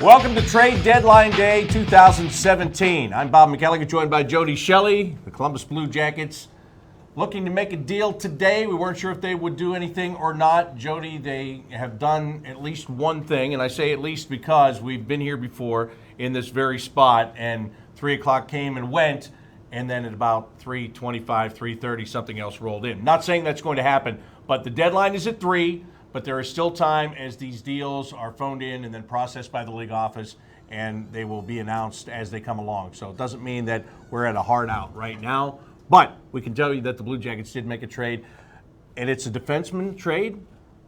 Welcome to Trade Deadline Day 2017. I'm Bob McElligott, joined by Jody Shelley. The Columbus Blue Jackets looking to make a deal today. We weren't sure if they would do anything or not. Jody, they have done at least one thing, and I say at least because we've been here before in this very spot, and 3 o'clock came and went, and then at about 3:25, 3:30, something else rolled in. Not saying that's going to happen, but the deadline is at 3. But there is still time as these deals are phoned in and then processed by the league office, and they will be announced as they come along. So it doesn't mean that we're at a hard out right now, but we can tell you that the Blue Jackets did make a trade, and it's a defenseman trade.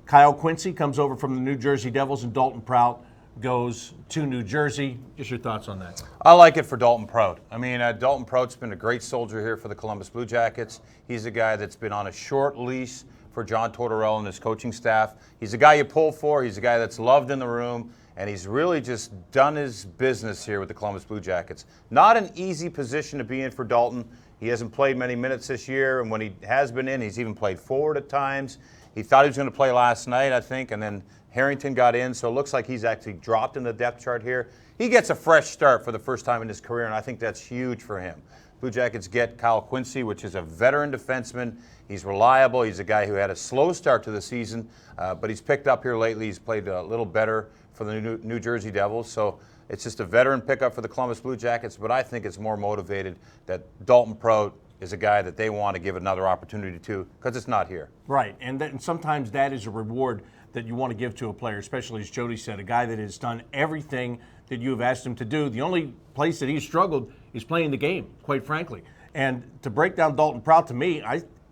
Kyle Quincy comes over from the New Jersey Devils, and Dalton Prout goes to New Jersey. Just your thoughts on that? I like it for Dalton Prout. I mean, Dalton Prout's been a great soldier here for the Columbus Blue Jackets. He's a guy that's been on a short leash for John Tortorella and his coaching staff. He's a guy you pull for. He's a guy that's loved in the room, and he's really just done his business here with the Columbus Blue Jackets. Not an easy position to be in for Dalton. He hasn't played many minutes this year, and when he has been in, he's even played forward at times. He thought he was going to play last night, I think, and then Harrington got in, so it looks like he's actually dropped in the depth chart here. He gets a fresh start for the first time in his career, and I think that's huge for him. Blue Jackets get Kyle Quincy, which is a veteran defenseman. He's reliable. He's a guy who had a slow start to the season, but he's picked up here lately. He's played a little better for the New Jersey Devils. So it's just a veteran pickup for the Columbus Blue Jackets, but I think it's more motivated that Dalton Prout is a guy that they want to give another opportunity to because it's not here. Right, and sometimes that is a reward that you want to give to a player, especially as Jody said, a guy that has done everything that you have asked him to do. The only place that he's struggled is playing the game, quite frankly. And to break down Dalton Prout, to me,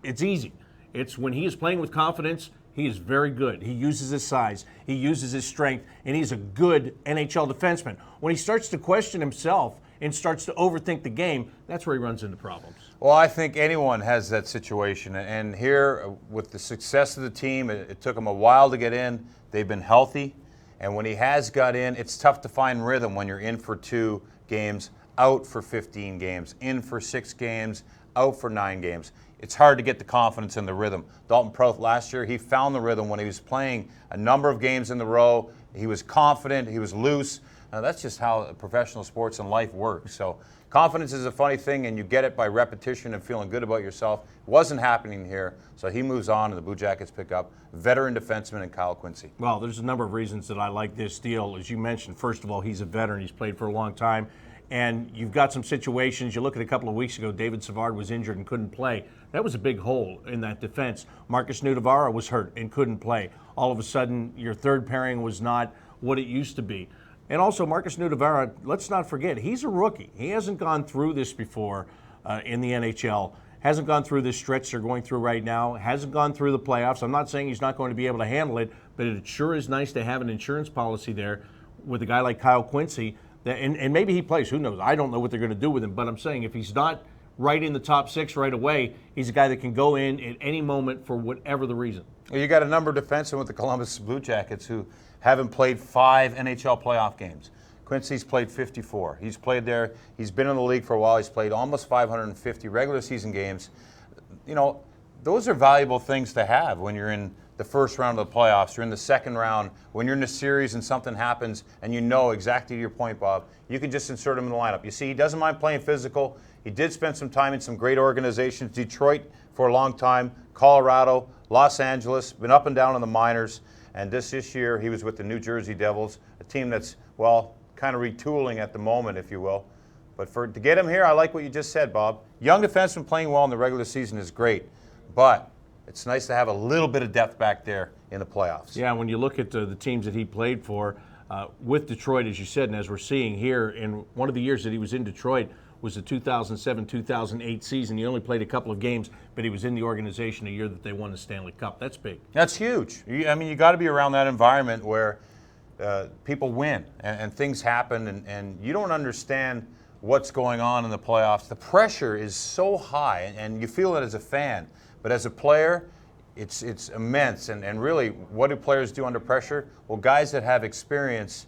it's easy. It's when he is playing with confidence, he is very good. He uses his size, he uses his strength, and he's a good NHL defenseman. When he starts to question himself and starts to overthink the game, that's where he runs into problems. Well, I think anyone has that situation. And here, with the success of the team, it took him a while to get in. They've been healthy. And when he has got in, it's tough to find rhythm when you're in for 2 games, out for 15 games, in for 6 games, out for 9 games. It's hard to get the confidence and the rhythm. Dalton Prout last year, he found the rhythm when he was playing a number of games in the row. He was confident, he was loose. Now, that's just how professional sports and life works. So confidence is a funny thing, and you get it by repetition and feeling good about yourself. It wasn't happening here, so he moves on, and the Blue Jackets pick up veteran defenseman and Kyle Quincy. Well, there's a number of reasons that I like this deal. As you mentioned, first of all, he's a veteran. He's played for a long time. And you've got some situations. You look at a couple of weeks ago, David Savard was injured and couldn't play. That was a big hole in that defense. Marcus Nudavara was hurt and couldn't play. All of a sudden, your third pairing was not what it used to be. And also, Marcus Nudavara, let's not forget, he's a rookie. He hasn't gone through this before in the NHL. Hasn't gone through this stretch they're going through right now. Hasn't gone through the playoffs. I'm not saying he's not going to be able to handle it, but it sure is nice to have an insurance policy there with a guy like Kyle Quincy. And maybe he plays. Who knows? I don't know what they're going to do with him. But I'm saying if he's not right in the top 6 right away, he's a guy that can go in at any moment for whatever the reason. Well, you got a number of defensemen with the Columbus Blue Jackets who haven't played 5 NHL playoff games. Quincy's played 54. He's played there. He's been in the league for a while. He's played almost 550 regular season games. You know, those are valuable things to have when you're in the first round of the playoffs, you're in the second round, when you're in a series and something happens and you know exactly to your point, Bob, you can just insert him in the lineup. You see, he doesn't mind playing physical. He did spend some time in some great organizations, Detroit for a long time, Colorado, Los Angeles, been up and down in the minors, and this year he was with the New Jersey Devils, a team that's, well, kind of retooling at the moment, if you will. But to get him here, I like what you just said, Bob. Young defenseman playing well in the regular season is great, but it's nice to have a little bit of depth back there in the playoffs. Yeah, when you look at the teams that he played for, with Detroit, as you said, and as we're seeing here, in one of the years that he was in Detroit was the 2007-2008 season. He only played a couple of games, but he was in the organization a year that they won the Stanley Cup. That's big. That's huge. I mean, you got to be around that environment where people win and things happen, and you don't understand what's going on in the playoffs. The pressure is so high, and you feel it as a fan. But as a player, it's immense. And really, what do players do under pressure? Well, guys that have experience,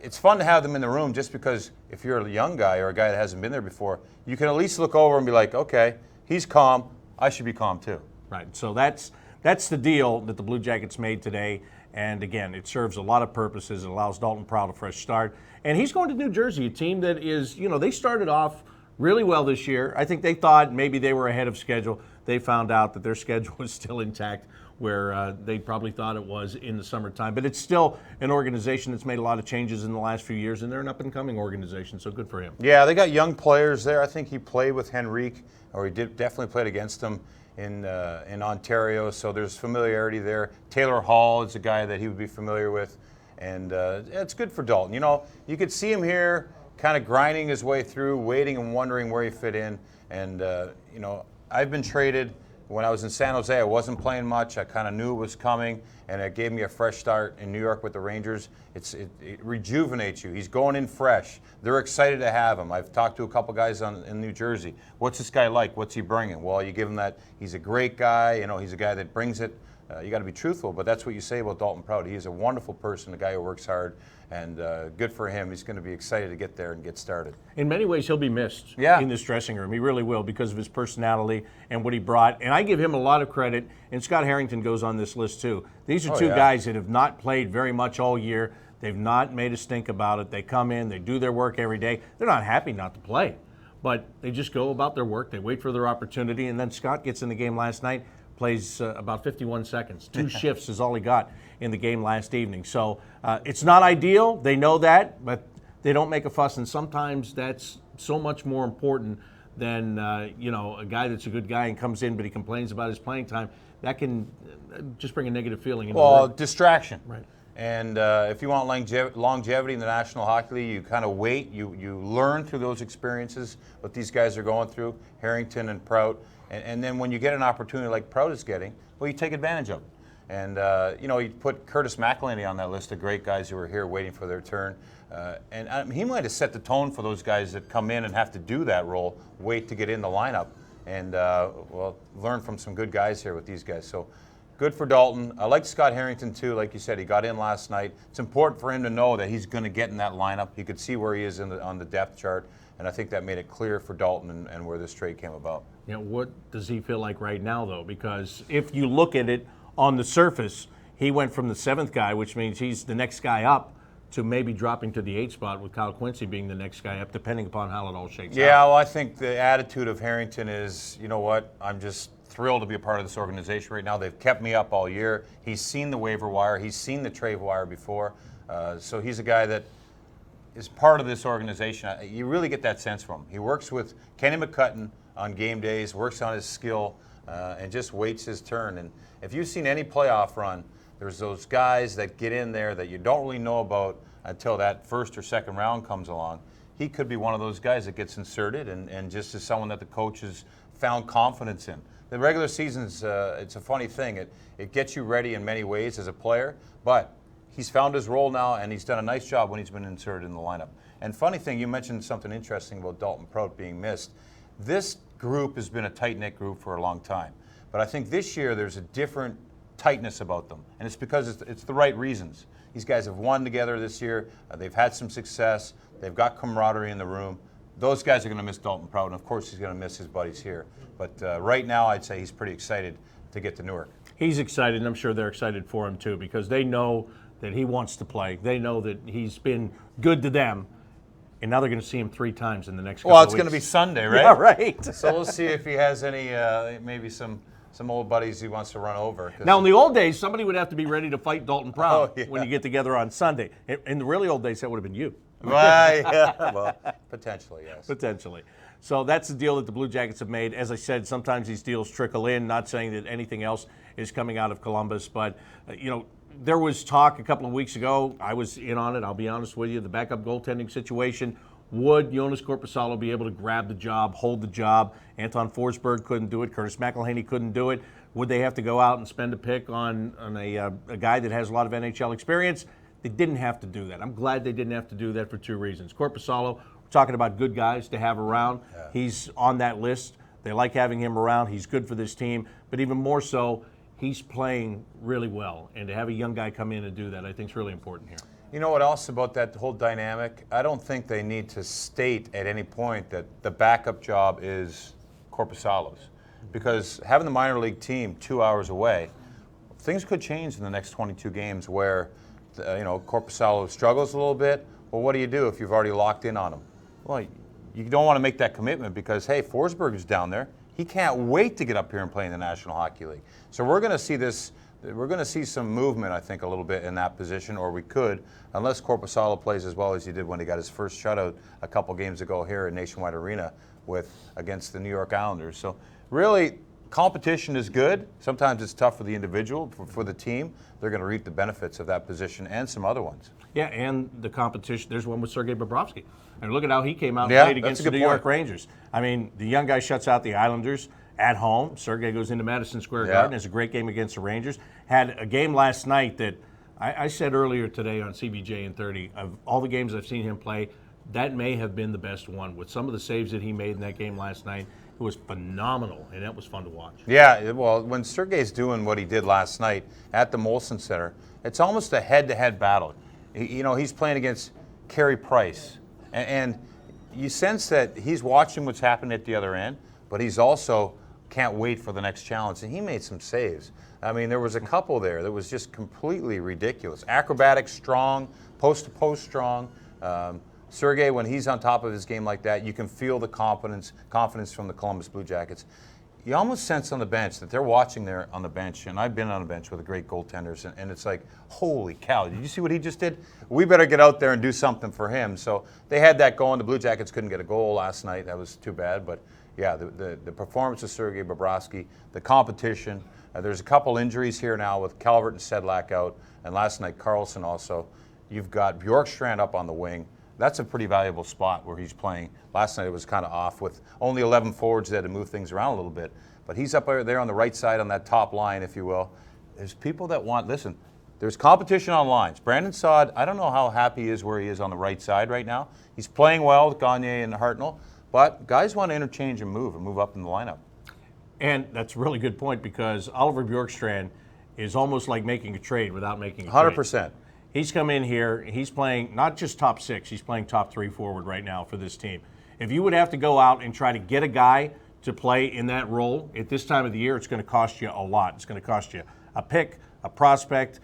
it's fun to have them in the room just because if you're a young guy or a guy that hasn't been there before, you can at least look over and be like, okay, he's calm. I should be calm too. Right. So that's the deal that the Blue Jackets made today. And again, it serves a lot of purposes. It allows Dalton Prout a fresh start. And he's going to New Jersey, a team that is, they started off really well this year. I think they thought maybe they were ahead of schedule. They found out that their schedule was still intact, where they probably thought it was in the summertime. But it's still an organization that's made a lot of changes in the last few years, and they're an up-and-coming organization, so good for him. Yeah, they got young players there. I think he played with Henrique, or he definitely played against him in Ontario, so there's familiarity there. Taylor Hall is a guy that he would be familiar with, and it's good for Dalton. You could see him here kind of grinding his way through, waiting and wondering where he fit in. And, I've been traded. When I was in San Jose, I wasn't playing much. I kind of knew it was coming, and it gave me a fresh start in New York with the Rangers. It rejuvenates you. He's going in fresh. They're excited to have him. I've talked to a couple guys in New Jersey. What's this guy like? What's he bringing? Well, you give him that. He's a great guy. He's a guy that brings it. You got to be truthful, but that's what you say about Dalton Prout. He is a wonderful person, a guy who works hard, and good for him. He's going to be excited to get there and get started. In many ways, he'll be missed in this dressing room. He really will, because of his personality and what he brought. And I give him a lot of credit, and Scott Harrington goes on this list too. These are two guys that have not played very much all year. They've not made a stink about it. They come in, they do their work every day. They're not happy not to play, but they just go about their work. They wait for their opportunity, and then Scott gets in the game last night, plays about 51 seconds. 2 shifts is all he got in the game last evening. So it's not ideal. They know that, but they don't make a fuss. And sometimes that's so much more important than, a guy that's a good guy and comes in, but he complains about his playing time. That can just bring a negative feeling into the room. Distraction. Right. And if you want longevity in the National Hockey League, you kind of wait. You learn through those experiences, what these guys are going through, Harrington and Prout. And then when you get an opportunity like Prout is getting, well, you take advantage of it. And, you put Curtis McElhinney on that list of great guys who are here waiting for their turn. He might have set the tone for those guys that come in and have to do that role, wait to get in the lineup, and, learn from some good guys here with these guys. So good for Dalton. I like Scott Harrington, too. Like you said, he got in last night. It's important for him to know that he's going to get in that lineup. He could see where he is on the depth chart. And I think that made it clear for Dalton and where this trade came about. What does he feel like right now, though? Because if you look at it on the surface, he went from the 7th guy, which means he's the next guy up, to maybe dropping to the 8th spot, with Kyle Quincy being the next guy up, depending upon how it all shakes out. Yeah, well, I think the attitude of Harrington is, you know what, I'm just thrilled to be a part of this organization right now. They've kept me up all year. He's seen the waiver wire. He's seen the trade wire before. So he's a guy that is part of this organization. You really get that sense from him. He works with Kenny McCutton on game days, works on his skill, and just waits his turn. And if you've seen any playoff run, there's those guys that get in there that you don't really know about until that first or second round comes along. He could be one of those guys that gets inserted and just is someone that the coach has found confidence in. The regular season's, it's a funny thing. It gets you ready in many ways as a player, but he's found his role now, and he's done a nice job when he's been inserted in the lineup. And funny thing, you mentioned something interesting about Dalton Prout being missed. This group has been a tight-knit group for a long time. But I think this year there's a different tightness about them, and it's because it's the right reasons. These guys have won together this year. They've had some success. They've got camaraderie in the room. Those guys are going to miss Dalton Prout, and of course he's going to miss his buddies here. But right now I'd say he's pretty excited to get to Newark. He's excited, and I'm sure they're excited for him too, because they know that he wants to play. They know that he's been good to them, and now they're going to see him 3 times in the next couple of weeks. Well, it's going to be Sunday, right? Yeah, right. So we'll see if he has any, maybe some old buddies he wants to run over. Now, in the old days, somebody would have to be ready to fight Dalton Prout when you get yeah. together on Sunday. In the really old days, that would have been you. Right, yeah. Well, potentially, yes. Potentially. So that's the deal that the Blue Jackets have made. As I said, sometimes these deals trickle in, not saying that anything else is coming out of Columbus, but, there was talk a couple of weeks ago. I was in on it, I'll be honest with you, the backup goaltending situation. Would Jonas Korpisalo be able to grab the job, hold the job? Anton Forsberg couldn't do it. Curtis McElhinney couldn't do it. Would they have to go out and spend a pick on a guy that has a lot of NHL experience? They didn't have to do that. I'm glad they didn't have to do that for 2 reasons. Korpisalo, we're talking about good guys to have around. Yeah. He's on that list. They like having him around. He's good for this team. But even more so, he's playing really well. And to have a young guy come in and do that, I think is really important here. You know what else about that whole dynamic? I don't think they need to state at any point that the backup job is Korpisalo's. Because having the minor league team 2 hours away, things could change in the next 22 games where, Korpisalo struggles a little bit. Well, what do you do if you've already locked in on him? Well, you don't want to make that commitment because, hey, Forsberg is down there. He can't wait to get up here and play in the National Hockey League. So we're going to see this. We're going to see some movement, I think, a little bit in that position, or we could, unless Korpisalo plays as well as he did when he got his first shutout a couple games ago here at Nationwide Arena against the New York Islanders. So really, competition is good. Sometimes it's tough for the individual, for the team. They're going to reap the benefits of that position and some other ones. Yeah, and the competition, there's one with Sergei Bobrovsky. And look at how he came out and played against the New York Rangers. I mean, the young guy shuts out the Islanders at home. Sergei goes into Madison Square Garden, has a great game against the Rangers. Had a game last night that I said earlier today on CBJ in 30, of all the games I've seen him play, that may have been the best one. With some of the saves that he made in that game last night, it was phenomenal, and that was fun to watch. Yeah, well, when Sergei's doing what he did last night at the Molson Center, it's almost a head-to-head battle. He's playing against Carey Price, and you sense that he's watching what's happening at the other end, but he's also can't wait for the next challenge, and he made some saves. I mean, there was a couple there that was just completely ridiculous. Acrobatic, strong, post-to-post strong. Sergei, when he's on top of his game like that, you can feel the confidence from the Columbus Blue Jackets. You almost sense on the bench that they're watching there on the bench, and I've been on the bench with the great goaltenders, and it's like, holy cow, did you see what he just did? We better get out there and do something for him. So they had that going. The Blue Jackets couldn't get a goal last night. That was too bad, but yeah, the performance of Sergei Bobrovsky, the competition. There's a couple injuries here now with Calvert and Sedlak out, and last night Karlsson also. You've got Bjorkstrand up on the wing. That's a pretty valuable spot where he's playing. Last night it was kind of off with only 11 forwards there to move things around a little bit. But he's up there on the right side on that top line, if you will. There's people that listen, there's competition on lines. Brandon Saad, I don't know how happy he is where he is on the right side right now. He's playing well with Gagne and Hartnell, but guys want to interchange and move up in the lineup. And that's a really good point because Oliver Bjorkstrand is almost like making a trade without making a 100%. trade. He's come in here, he's playing not just top 6, he's playing top 3 forward right now for this team. If you would have to go out and try to get a guy to play in that role at this time of the year, it's going to cost you a lot. It's going to cost you a pick, a prospect,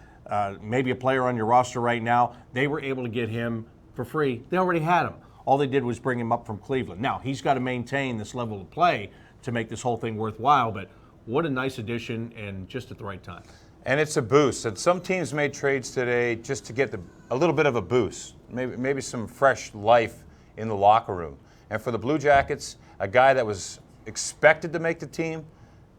maybe a player on your roster right now. They were able to get him for free. They already had him. All they did was bring him up from Cleveland. Now, he's got to maintain this level of play to make this whole thing worthwhile, but what a nice addition and just at the right time. And it's a boost. And some teams made trades today just to get a little bit of a boost, maybe some fresh life in the locker room. And for the Blue Jackets, a guy that was expected to make the team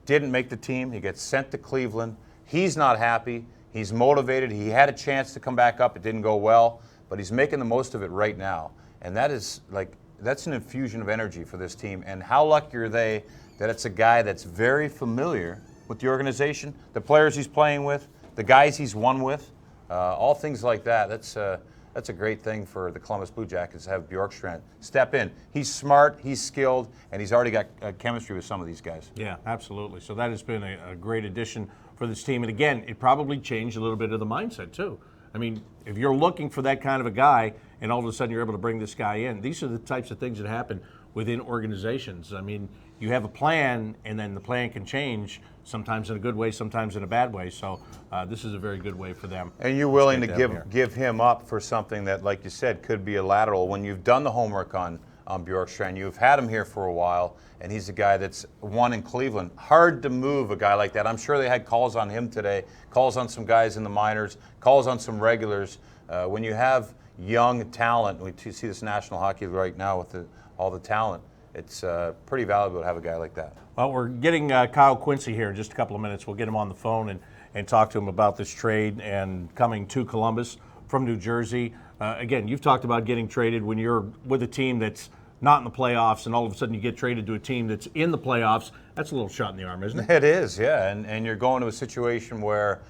didn't make the team. He gets sent to Cleveland. He's not happy. He's motivated. He had a chance to come back up. It didn't go well, but he's making the most of it right now. And that's an infusion of energy for this team. And how lucky are they that it's a guy that's very familiar with the organization, the players he's playing with, the guys he's won with, all things like that. That's a great thing for the Columbus Blue Jackets to have Bjorkstrand step in. He's smart, he's skilled, and he's already got chemistry with some of these guys. Yeah, absolutely. So that has been a great addition for this team. And again, it probably changed a little bit of the mindset too. I mean, if you're looking for that kind of a guy and all of a sudden you're able to bring this guy in, these are the types of things that happen within organizations. I mean, you have a plan, and then the plan can change, sometimes in a good way, sometimes in a bad way. So this is a very good way for them. And you're willing to give him up for something that, like you said, could be a lateral. When you've done the homework on Bjorkstrand, you've had him here for a while, and he's a guy that's won in Cleveland. Hard to move a guy like that. I'm sure they had calls on him today, calls on some guys in the minors, calls on some regulars. When you have young talent, we see this National Hockey right now with all the talent, it's pretty valuable to have a guy like that. Well, we're getting Kyle Quincy here in just a couple of minutes. We'll get him on the phone and talk to him about this trade and coming to Columbus from New Jersey. Again, you've talked about getting traded when you're with a team that's not in the playoffs, and all of a sudden you get traded to a team that's in the playoffs. That's a little shot in the arm, isn't it? It is, yeah. And you're going to a situation where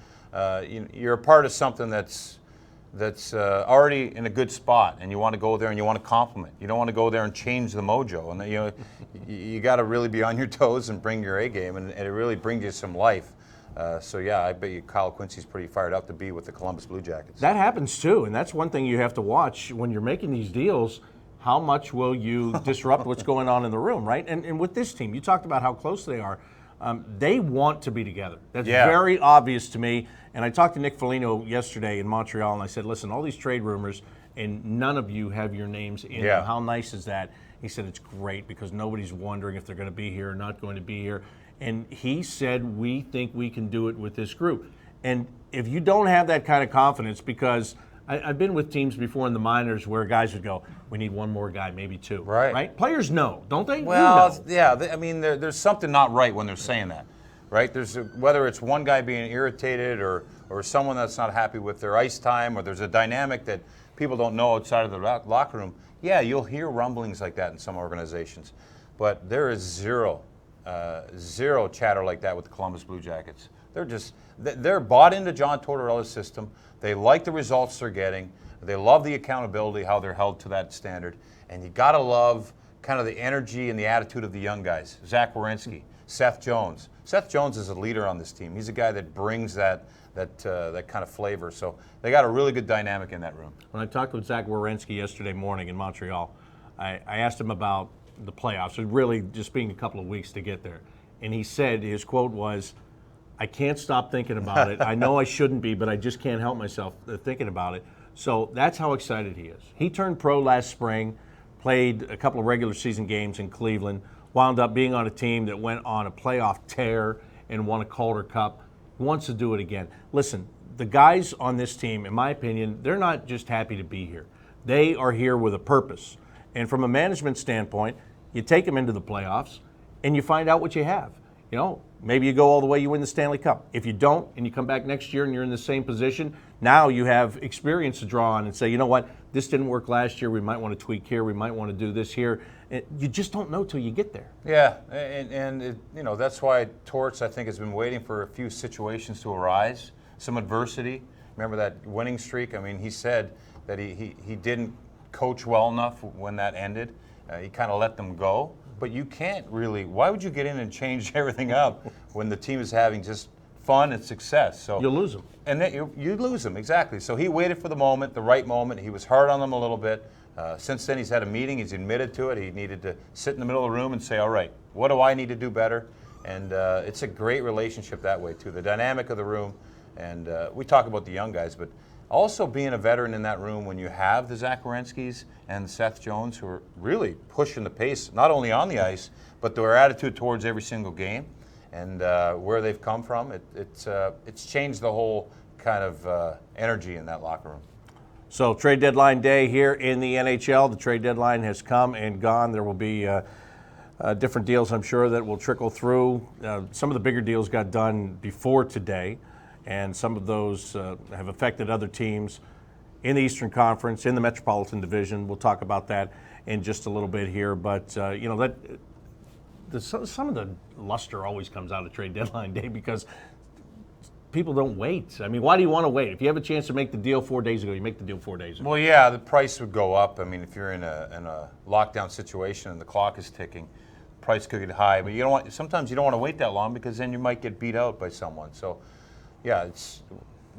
you're a part of something that's already in a good spot, and you want to go there and you want to compliment. You don't want to go there and change the mojo. And you got to really be on your toes and bring your A game, and it really brings you some life. So yeah, I bet you Kyle Quincy's pretty fired up to be with the Columbus Blue Jackets. That happens too, and that's one thing you have to watch when you're making these deals. How much will you disrupt what's going on in the room, right? And with this team, you talked about how close they are. They want to be together. That's Yeah. very obvious to me. And I talked to Nick Foligno yesterday in Montreal, and I said, listen, all these trade rumors, and none of you have your names in Yeah. them. How nice is that? He said, it's great because nobody's wondering if they're going to be here or not going to be here. And he said, we think we can do it with this group. And if you don't have that kind of confidence, because I've been with teams before in the minors where guys would go, we need one more guy, maybe two. Right. Players know, don't they? Well, You know. yeah. There's something not right when they're saying that, right? Whether it's one guy being irritated or someone that's not happy with their ice time, or there's a dynamic that people don't know outside of the locker room. Yeah, you'll hear rumblings like that in some organizations, but there is zero chatter like that with the Columbus Blue Jackets. They're bought into John Tortorella's system. They like the results they're getting. They love the accountability, how they're held to that standard. And you got to love kind of the energy and the attitude of the young guys. Zach Werenski, Seth Jones. Seth Jones is a leader on this team. He's a guy that brings that kind of flavor. So they got a really good dynamic in that room. When I talked with Zach Werenski yesterday morning in Montreal, I asked him about the playoffs. It really just being a couple of weeks to get there. And he said, his quote was, I can't stop thinking about it. I know I shouldn't be, but I just can't help myself thinking about it. So that's how excited he is. He turned pro last spring, played a couple of regular season games in Cleveland, wound up being on a team that went on a playoff tear and won a Calder Cup. He wants to do it again. Listen, the guys on this team, in my opinion, they're not just happy to be here. They are here with a purpose. And from a management standpoint, you take them into the playoffs and you find out what you have. You know, maybe you go all the way, you win the Stanley Cup. If you don't, and you come back next year and you're in the same position, now you have experience to draw on and say, you know what, this didn't work last year. We might want to tweak here. We might want to do this here. You just don't know till you get there. Yeah, and that's why Torts, I think, has been waiting for a few situations to arise, some adversity. Remember that winning streak? I mean, he said that he didn't coach well enough when that ended. He kind of let them go. But you can't really. Why would you get in and change everything up when the team is having just fun and success? So you'll lose them. And then you lose them, exactly. So he waited for the moment, the right moment. He was hard on them a little bit. Since then, he's had a meeting. He's admitted to it. He needed to sit in the middle of the room and say, all right, what do I need to do better? And it's a great relationship that way, too. The dynamic of the room. And we talk about the young guys, but also being a veteran in that room when you have the Zach Werenskis and Seth Jones, who are really pushing the pace, not only on the ice, but their attitude towards every single game and where they've come from. It's changed the whole kind of energy in that locker room. So trade deadline day here in the NHL. The trade deadline has come and gone. There will be different deals, I'm sure, that will trickle through. Some of the bigger deals got done before today, and some of those have affected other teams in the Eastern Conference, in the Metropolitan Division. We'll talk about that in just a little bit here. But, some of the luster always comes out of trade deadline day because people don't wait. I mean, why do you want to wait? If you have a chance to make the deal 4 days ago, you make the deal 4 days ago. Well, yeah, the price would go up. I mean, if you're in a lockdown situation and the clock is ticking, price could get high. But sometimes you don't want to wait that long because then you might get beat out by someone. So, yeah,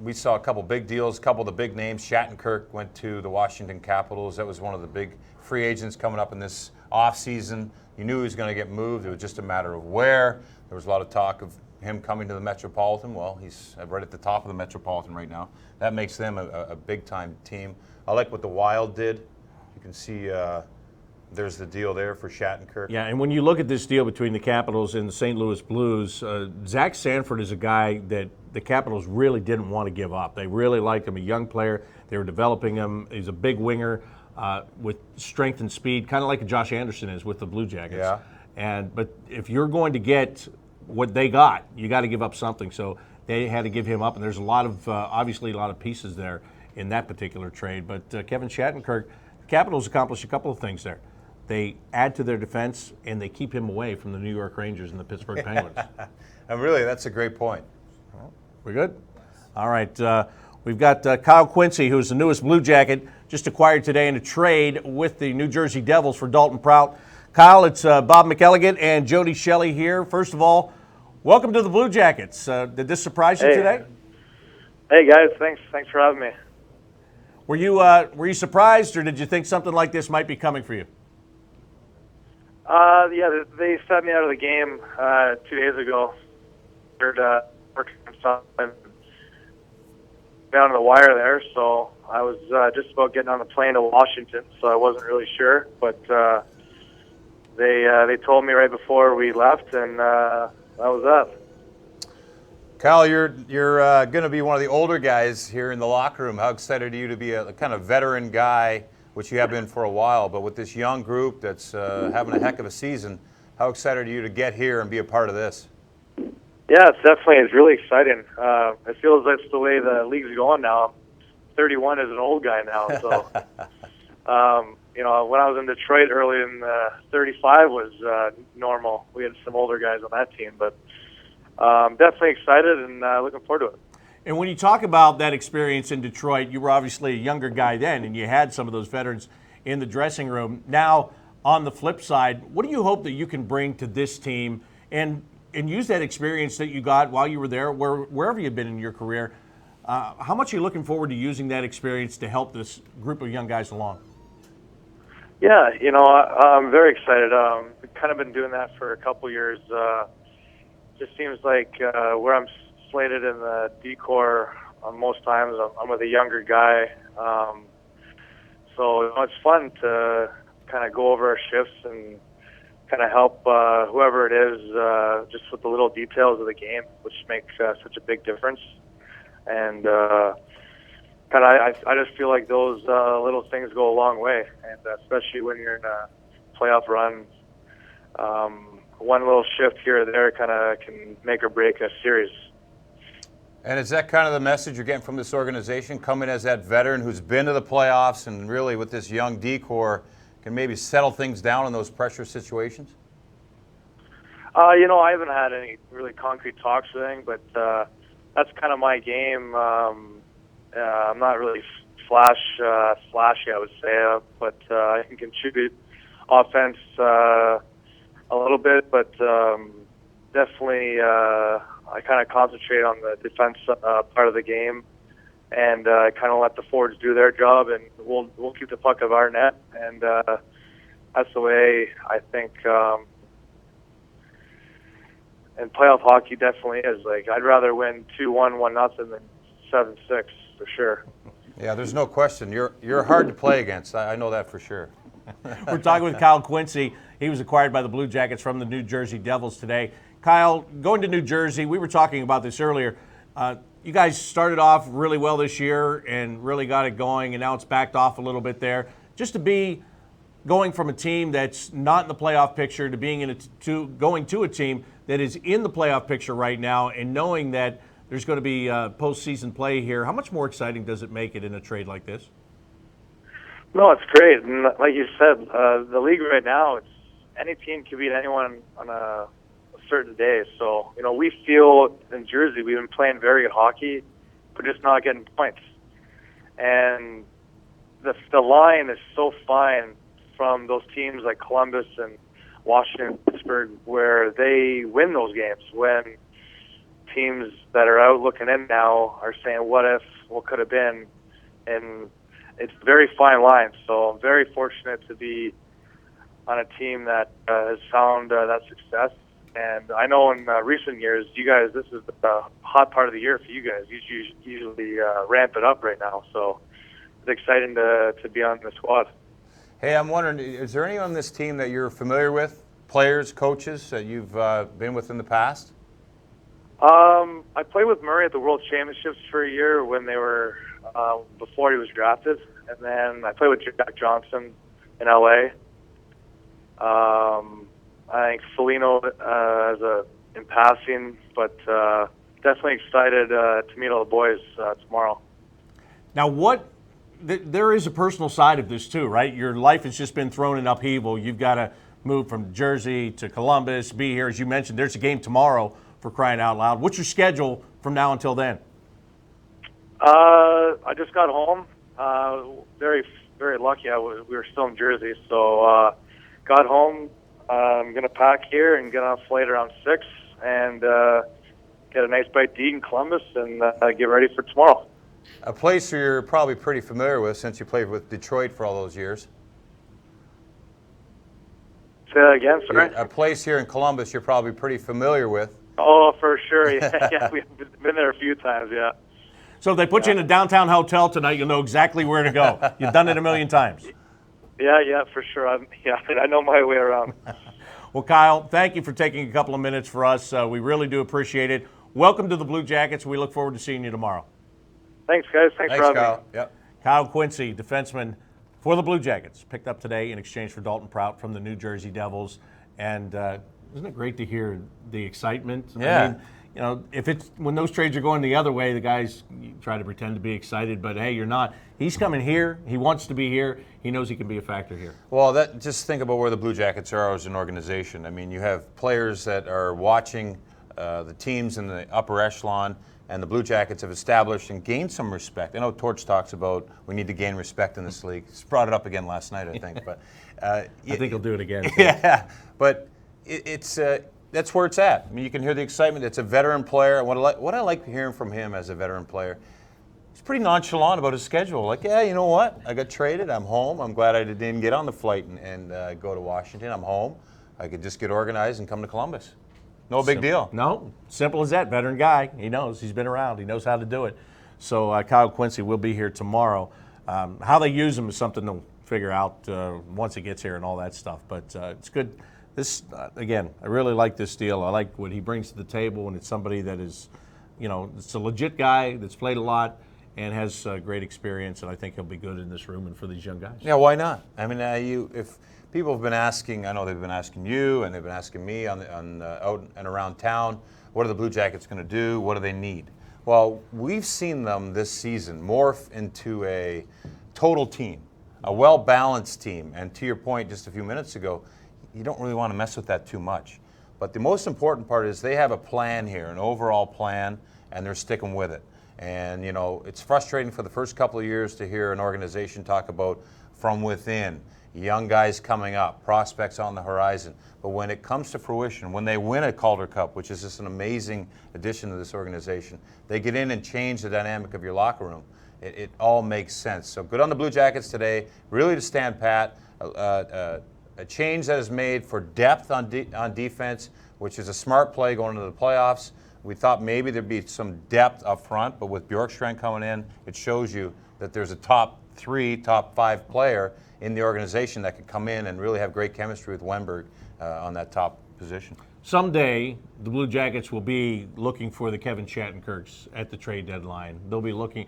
we saw a couple big deals, a couple of the big names. Shattenkirk went to the Washington Capitals. That was one of the big free agents coming up in this offseason. You knew he was going to get moved. It was just a matter of where. There was a lot of talk of him coming to the Metropolitan. Well, he's right at the top of the Metropolitan right now. That makes them a big-time team. I like what the Wild did. You can see there's the deal there for Shattenkirk. Yeah, and when you look at this deal between the Capitals and the St. Louis Blues, Zach Sanford is a guy that the Capitals really didn't want to give up. They really liked him, a young player. They were developing him. He's a big winger with strength and speed, kind of like Josh Anderson is with the Blue Jackets. Yeah. But if you're going to get what they got, you got to give up something. So they had to give him up, and there's a lot of obviously a lot of pieces there in that particular trade. But Kevin Shattenkirk, the Capitals accomplished a couple of things there. They add to their defense, and they keep him away from the New York Rangers and the Pittsburgh Penguins. And really, that's a great point. We're good? All right. We've got Kyle Quincy, who's the newest Blue Jacket, just acquired today in a trade with the New Jersey Devils for Dalton Prout. Kyle, it's Bob McElligott and Jody Shelley here. First of all, welcome to the Blue Jackets. Did this surprise you today? Hey guys, thanks for having me. Were you surprised, or did you think something like this might be coming for you? Yeah, they sat me out of the game 2 days ago. They're working on something down the wire there, so I was just about getting on the plane to Washington, so I wasn't really sure. But they told me right before we left, and that was that. Kyle, you're going to be one of the older guys here in the locker room. How excited are you to be a kind of veteran guy, which you have been for a while, but with this young group that's having a heck of a season, how excited are you to get here and be a part of this? Yeah, it's really exciting. It feels that's the way the league's going now. 31 is an old guy now, so when I was in Detroit early in 35 was normal. We had some older guys on that team, but definitely excited and looking forward to it. And when you talk about that experience in Detroit, you were obviously a younger guy then, and you had some of those veterans in the dressing room. Now, on the flip side, what do you hope that you can bring to this team and use that experience that you got while you were there, wherever you've been in your career? How much are you looking forward to using that experience to help this group of young guys along? Yeah, I'm very excited. We've kind of been doing that for a couple years. Just seems like where I'm slated in the D-Corps most times, I'm with a younger guy. So it's fun to kind of go over our shifts and kind of help whoever it is just with the little details of the game, which make such a big difference. And I just feel like those little things go a long way, and especially when you're in a playoff run. One little shift here or there kind of can make or break a series. And is that kind of the message you're getting from this organization, coming as that veteran who's been to the playoffs and really with this young D-Corps can maybe settle things down in those pressure situations? I haven't had any really concrete talks or anything, but that's kind of my game. I'm not really flashy, I would say, but I can contribute offense a little bit, but definitely I kind of concentrate on the defense part of the game, and kind of let the forwards do their job, and we'll keep the puck of our net, and that's the way I think. And playoff hockey definitely is. Like, I'd rather win 2-1, 1-0 than 7-6 for sure. Yeah, there's no question. You're hard to play against. I know that for sure. We're talking with Kyle Quincy. He was acquired by the Blue Jackets from the New Jersey Devils today. Kyle, going to New Jersey, we were talking about this earlier. You guys started off really well this year and really got it going, and now it's backed off a little bit there. Just to be going from a team that's not in the playoff picture to being going to a team that is in the playoff picture right now, and knowing that there's going to be postseason play here, how much more exciting does it make it in a trade like this? No, it's great. And like you said, the league right now, it's any team can beat anyone on a certain day. So, we feel in Jersey we've been playing very good hockey, but just not getting points. And the line is so fine from those teams like Columbus and Washington, Pittsburgh, where they win those games when teams that are out looking in now are saying, what if, what could have been? And it's a very fine line. So I'm very fortunate to be on a team that has found that success. And I know in recent years, you guys, this is the hot part of the year for you guys. You usually ramp it up right now. So it's exciting to be on the squad. Hey, I'm wondering, is there anyone on this team that you're familiar with, players, coaches that you've been with in the past? I played with Murray at the World Championships for a year when they were before he was drafted, and then I played with Jack Johnson in LA. I think Foligno in passing, but definitely excited to meet all the boys tomorrow. Now, there is a personal side of this too, right? Your life has just been thrown in upheaval. You've got to move from Jersey to Columbus, be here. As you mentioned, there's a game tomorrow, for crying out loud. What's your schedule from now until then? I just got home. Very, very lucky. We were still in Jersey, so got home. I'm going to pack here and get on a flight around 6 and get a nice bite to eat in Columbus and get ready for tomorrow. A place you're probably pretty familiar with since you played with Detroit for all those years. Say that again, sorry. A place here in Columbus you're probably pretty familiar with. Oh, for sure. Yeah, we've been there a few times, yeah. So if they put you in a downtown hotel tonight, you'll know exactly where to go. You've done it a million times. Yeah, for sure. I know my way around. Well, Kyle, thank you for taking a couple of minutes for us. We really do appreciate it. Welcome to the Blue Jackets. We look forward to seeing you tomorrow. Thanks, guys. Thanks for having Kyle. me. Yep. Kyle Quincy, defenseman for the Blue Jackets, picked up today in exchange for Dalton Prout from the New Jersey Devils. And isn't it great to hear the excitement? Yeah. I mean, you know, when those trades are going the other way, the guys try to pretend to be excited, but hey, you're not. He's coming here. He wants to be here. He knows he can be a factor here. Well, just think about where the Blue Jackets are as an organization. I mean, you have players that are watching the teams in the upper echelon, and the Blue Jackets have established and gained some respect. I know Torch talks about we need to gain respect in this league. He's brought it up again last night, I think. But I think he'll do it again. Too. Yeah, but that's where it's at. I mean, you can hear the excitement. It's a veteran player. What I like hearing from him as a veteran player, he's pretty nonchalant about his schedule. Like, yeah, you know what? I got traded. I'm home. I'm glad I didn't get on the flight and go to Washington. I'm home. I could just get organized and come to Columbus. No big deal. No, simple as that. Veteran guy. He knows. He's been around. He knows how to do it. So Kyle Quincy will be here tomorrow. How they use him is something to figure out once he gets here and all that stuff. But it's good. This again, I really like this deal. I like what he brings to the table, and it's somebody that is, you know, it's a legit guy that's played a lot and has great experience, and I think he'll be good in this room and for these young guys. Yeah, why not? I mean, if people have been asking, I know they've been asking you, and they've been asking me on out and around town, what are the Blue Jackets going to do? What do they need? Well, we've seen them this season morph into a total team, a well-balanced team, and to your point just a few minutes ago, you don't really want to mess with that too much. But the most important part is they have a plan here, an overall plan, and they're sticking with it. And, you know, it's frustrating for the first couple of years to hear an organization talk about from within, young guys coming up, prospects on the horizon. But when it comes to fruition, when they win a Calder Cup, which is just an amazing addition to this organization, they get in and change the dynamic of your locker room. It all makes sense. So good on the Blue Jackets today, really to stand pat. A change that is made for depth on defense, which is a smart play going into the playoffs. We thought maybe there'd be some depth up front, but with Bjorkstrand coming in, it shows you that there's a top 3, top 5 player in the organization that could come in and really have great chemistry with Wenberg on that top position. Someday, the Blue Jackets will be looking for the Kevin Shattenkirks at the trade deadline. They'll be looking.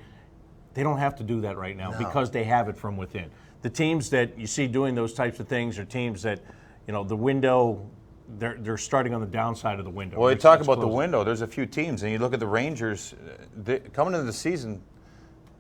They don't have to do that right now because they have it from within. The teams that you see doing those types of things are teams that, you know, the window, they're starting on the downside of the window. Well, you talk about the window. There's a few teams, and you look at the Rangers. Coming into the season,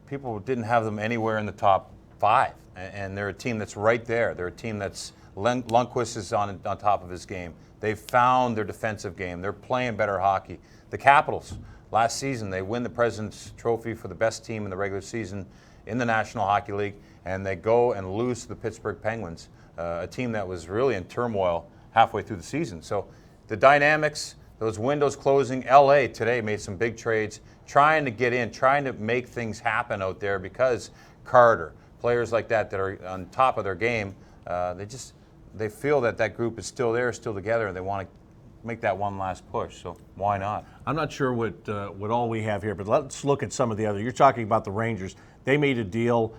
people didn't have them anywhere in the top 5, and they're a team that's right there. They're a team that's Lundqvist is on top of his game. They've found their defensive game. They're playing better hockey. The Capitals, last season, they win the President's Trophy for the best team in the regular season in the National Hockey League, and they go and lose to the Pittsburgh Penguins, a team that was really in turmoil halfway through the season. So the dynamics, those windows closing. LA today made some big trades, trying to get in, trying to make things happen out there because Carter, players like that are on top of their game, they feel that group is still there, still together, and they want to make that one last push. So why not? I'm not sure what all we have here, but let's look at some of the other. You're talking about the Rangers. They made a deal.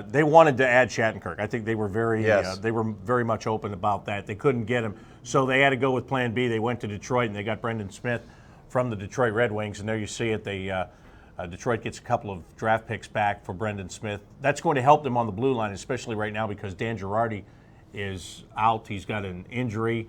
They wanted to add Shattenkirk. I think they were very much open about that. They couldn't get him, so they had to go with Plan B. They went to Detroit and they got Brendan Smith from the Detroit Red Wings, and there you see it. Detroit gets a couple of draft picks back for Brendan Smith. That's going to help them on the blue line, especially right now because Dan Girardi is out. He's got an injury.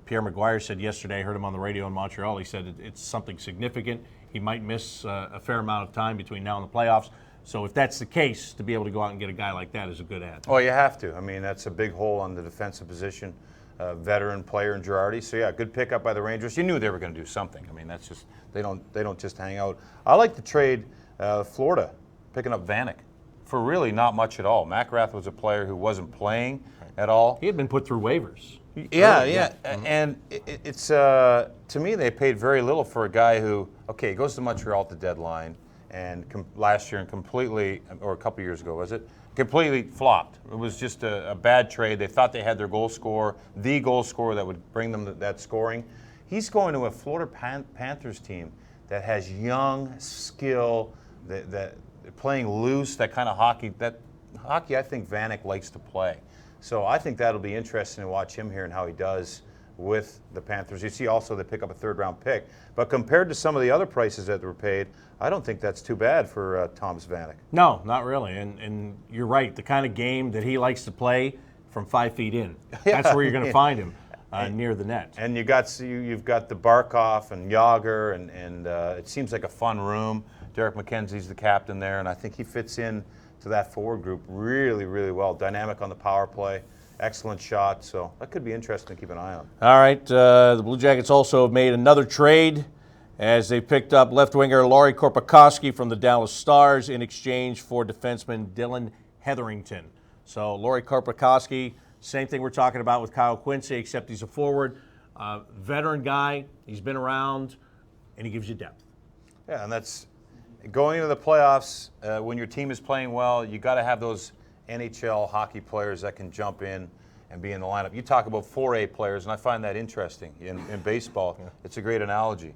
Pierre Maguire said yesterday, I heard him on the radio in Montreal, he said it's something significant. He might miss a fair amount of time between now and the playoffs. So if that's the case, to be able to go out and get a guy like that is a good ad. Oh, you have to. I mean, that's a big hole on the defensive position. Veteran player in Girardi. So yeah, good pickup by the Rangers. You knew they were going to do something. I mean, that's just they don't just hang out. I like to trade Florida, picking up Vanek for really not much at all. McGrath was a player who wasn't playing at all. He had been put through waivers. Yeah. And it's to me they paid very little for a guy who he goes to Montreal at the deadline. And last year, and completely, or a couple years ago, was it? completely flopped. It was just a bad trade. They thought they had their goal scorer, the goal scorer that would bring them that scoring. He's going to a Florida Panthers team that has young skill, that playing loose, that kind of hockey. That hockey I think Vanek likes to play. So I think that'll be interesting to watch him here and how he does with the Panthers. You see also they pick up a third-round pick. But compared to some of the other prices that were paid, I don't think that's too bad for Thomas Vanek. No, not really. And you're right. The kind of game that he likes to play from 5 feet in, that's where you're going to find him, near the net. And you've got the Barkov and Yager, and it seems like a fun room. Derek McKenzie's the captain there, and I think he fits in to that forward group really, really well. Dynamic on the power play, excellent shot, so that could be interesting to keep an eye on. All right, the Blue Jackets also have made another trade as they picked up left winger Lauri Korpikoski from the Dallas Stars in exchange for defenseman Dylan Hetherington. So Lauri Korpikoski, same thing we're talking about with Kyle Quincy, except he's a forward, veteran guy. He's been around, and he gives you depth. Yeah, and that's going into the playoffs. When your team is playing well, you got to have those NHL hockey players that can jump in and be in the lineup. You talk about 4A players, and I find that interesting in baseball. Yeah. It's a great analogy.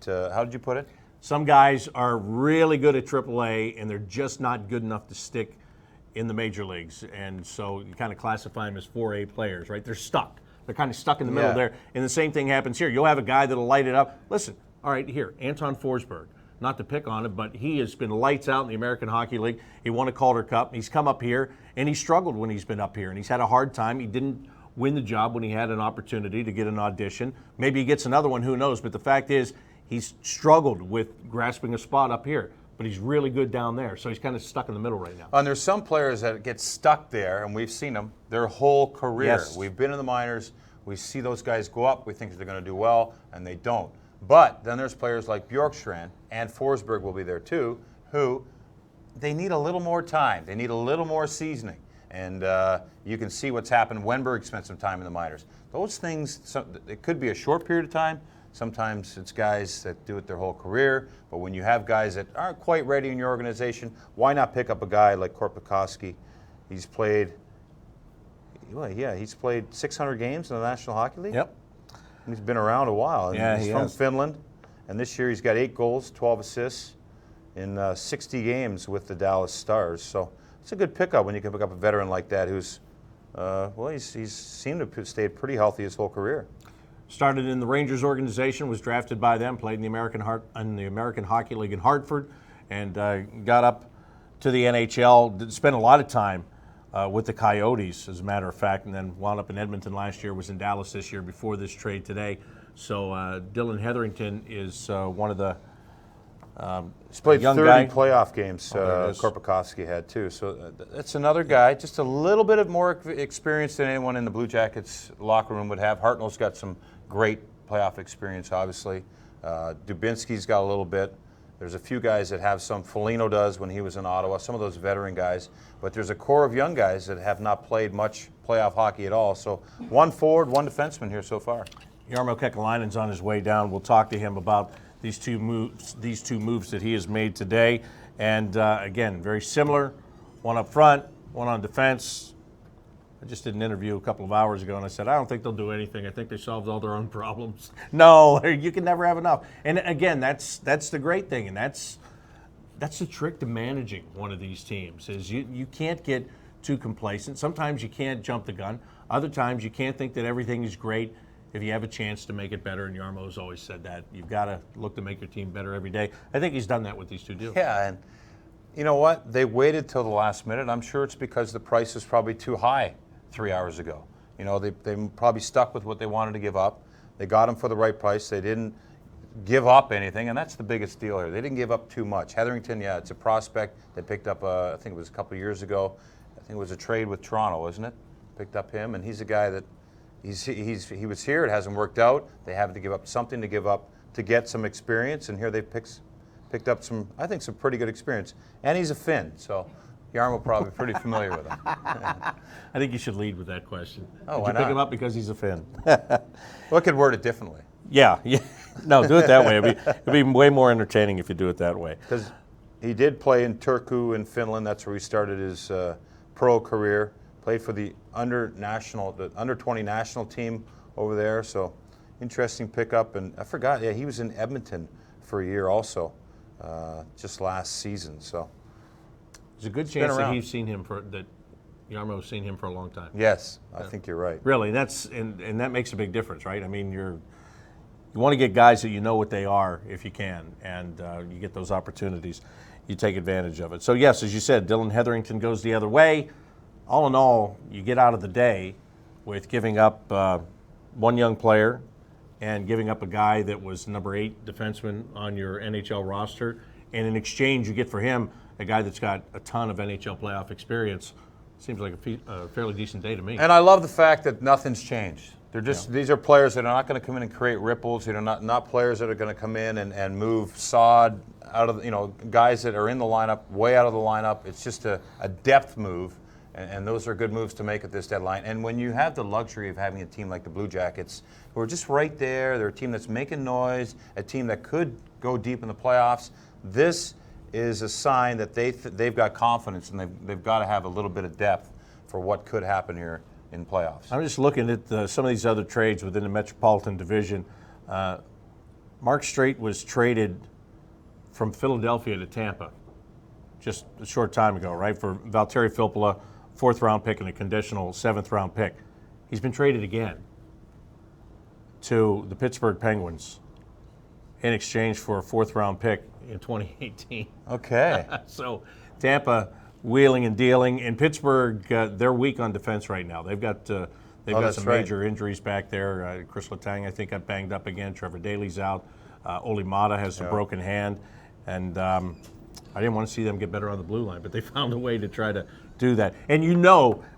How did you put it? Some guys are really good at AAA, and they're just not good enough to stick in the major leagues. And so you kind of classify them as 4A players, right? They're stuck. They're kind of stuck in the middle there. And the same thing happens here. You'll have a guy that'll light it up. Listen, all right, here, Anton Forsberg. Not to pick on him, but he has been lights out in the American Hockey League. He won a Calder Cup. He's come up here, and he struggled when he's been up here, and he's had a hard time. He didn't win the job when he had an opportunity to get an audition. Maybe he gets another one, who knows? But the fact is, he's struggled with grasping a spot up here, but he's really good down there. So he's kind of stuck in the middle right now. And there's some players that get stuck there, and we've seen them their whole career. Yes. We've been in the minors. We see those guys go up. We think they're going to do well, and they don't. But then there's players like Bjorkstrand, and Forsberg will be there too, who they need a little more time. They need a little more seasoning. And you can see what's happened. Wenberg spent some time in the minors. Those things, it could be a short period of time. Sometimes it's guys that do it their whole career. But when you have guys that aren't quite ready in your organization, why not pick up a guy like Korpikoski? He's played 600 games in the National Hockey League. Yep. He's been around a while. And he's from Finland, and this year he's got 8 goals, 12 assists in 60 games with the Dallas Stars. So it's a good pickup when you can pick up a veteran like that who's, he's seemed to have stayed pretty healthy his whole career. Started in the Rangers organization, was drafted by them, played in the American Hockey League in Hartford, and got up to the NHL. Spent a lot of time with the Coyotes, as a matter of fact, and then wound up in Edmonton last year, was in Dallas this year before this trade today. So Dylan Hetherington is one of the he's played young 30 guy. playoff games, Korpikoski had too. So that's another guy, just a little bit of more experience than anyone in the Blue Jackets locker room would have. Hartnell's got some great playoff experience, obviously. Dubinsky's got a little bit. There's a few guys that have some. Foligno does when he was in Ottawa, some of those veteran guys. But there's a core of young guys that have not played much playoff hockey at all. So one forward, one defenseman here so far. Jarmo Kekalainen's on his way down. We'll talk to him about these two moves that he has made today. And again, very similar. One up front, one on defense. I just did an interview a couple of hours ago, and I said, I don't think they'll do anything. I think they solved all their own problems. No, you can never have enough. And again, that's the great thing, and that's the trick to managing one of these teams, is you can't get too complacent. Sometimes you can't jump the gun. Other times you can't think that everything is great if you have a chance to make it better, and Jarmo's always said that. You've got to look to make your team better every day. I think he's done that with these two deals. Yeah, and you know what? They waited till the last minute. I'm sure it's because the price is probably too high 3 hours ago. You know, they probably stuck with what they wanted to give up. They got him for the right price. They didn't give up anything, and that's the biggest deal here. They didn't give up too much. Hetherington, yeah, it's a prospect. They picked up, I think it was a couple of years ago. I think it was a trade with Toronto, wasn't it? Picked up him, and he's a guy that he was here. It hasn't worked out. They have to give up something to give up to get some experience, and here they picked up some, I think, some pretty good experience. And he's a Finn, so Jarmo probably pretty familiar with him. I think you should lead with that question. Oh, Did you pick him up because he's a Finn? Well, I could word it differently. Yeah. No, do it that way. It'd be way more entertaining if you do it that way. Because He did play in Turku in Finland. That's where he started his pro career. Played for the under 20 national team over there. So interesting pickup. And I forgot, yeah, he was in Edmonton for a year also, just last season. So there's a good chance that he's seen him that Jarmo's seen him for a long time. yes, I think you're right. Really, and that makes a big difference, right? I mean, you want to get guys that you know what they are if you can, and you get those opportunities, you take advantage of it. So yes, as you said, Dylan Hetherington goes the other way. All in all, you get out of the day with giving up one young player and giving up a guy that was number 8 defenseman on your NHL roster, and in exchange you get for him a guy that's got a ton of NHL playoff experience. Seems like a fairly decent day to me. And I love the fact that nothing's changed. They're just these are players that are not going to come in and create ripples. Not players that are going to come in and move sod out of guys that are in the lineup way out of the lineup. It's just a depth move, and those are good moves to make at this deadline. And when you have the luxury of having a team like the Blue Jackets, who are just right there, they're a team that's making noise, a team that could go deep in the playoffs. This is a sign that they've got confidence, and they've got to have a little bit of depth for what could happen here in playoffs. I'm just looking at some of these other trades within the Metropolitan Division. Mark Straight was traded from Philadelphia to Tampa just a short time ago, right, for Valtteri Filppula, 4th-round pick and a conditional 7th-round pick. He's been traded again to the Pittsburgh Penguins in exchange for a 4th-round pick in 2018. Okay. So Tampa wheeling and dealing. In Pittsburgh, they're weak on defense right now. They've got some major injuries back there. Chris Letang, I think, got banged up again. Trevor Daley's out. Oli Mata has a broken hand. And I didn't want to see them get better on the blue line, but they found a way to try to do that. And